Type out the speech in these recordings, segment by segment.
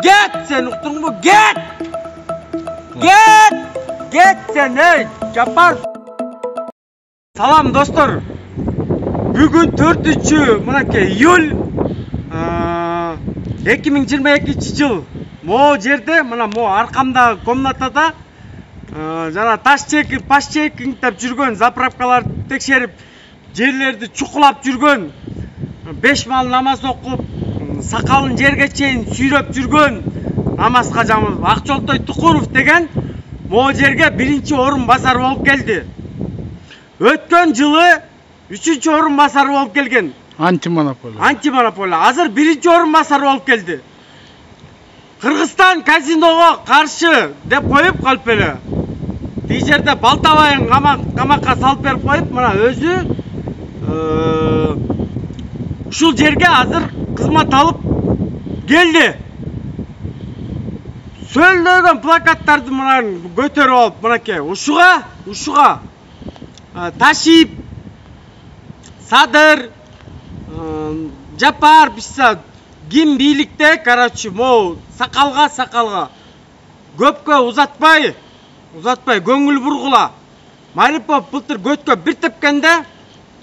Get sen uktun mu? Get! Get! Get sen ey! Japar! Salam dostlar. Bugün 4-iyul 2022 yıl. Mo жерде, мына мо аркамда комнатада жана таш чекип, паш чекип жүргөн, заправкаларды текшерип, жерлерди чукулап жүргөн, 5 мал намаз окуп, сакалын жерге чейин сүйрөп жүргөн намаз кажамыз Акчолтой Тукуров деген мо жерге биринчи орун басар болуп келди. Өткөн жылы 3-чү орун басар болуп келген. Антимонополия. Азыр биринчи орун басар болуп келди. Кыргызстан казиного каршы деп коюп калып эле. Бул жерде Балтабайын камакка салып берип коюп, мына өзү ушул жерге азыр кызмат алып келди. Сөйлөгөн плакаттарды мына көтөрүп алып, мынакей ушуга Ташип, Садыр, Жапар пишса ким бийликте, короче, могу сакалга көпкө узатпай көңүл бургула. Марипов былтыр көткө бир тепкенде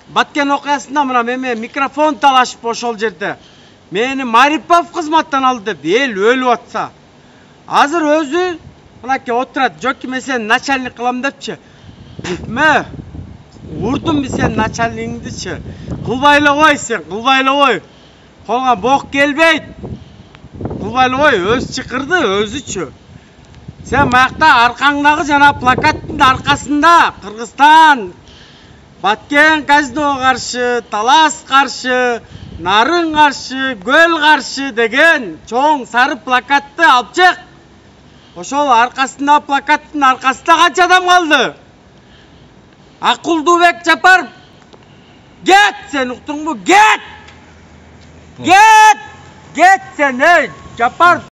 Баткен окуясында мына меме микрофон талашып ошол жерде. Мени Марипов кызматтан алды деп эл өлүп атса. Азыр өзү мынакей отурат, жоки мен сени начальник кылам депчи. Бүтмө. Урдум би сен начальнигиңдичи. Кылбай эле кой сен, кылбай эле кой. Колга бок келбейт. Кылбай эле кой, өз чыкырды, өзүчү. Сен маякта аркаңдагы жана плакаттын аркасында Кыргызстан, Баткен казиного каршы, Талас каршы, Нарын каршы, Көл каршы деген чоң сары плакатты алып чык. Ошол аркасында плакаттын аркасында канча адам калды? Акылдубек Жапаров. Get sen uktun mu? Get! Get! Get sen ey Жапаров.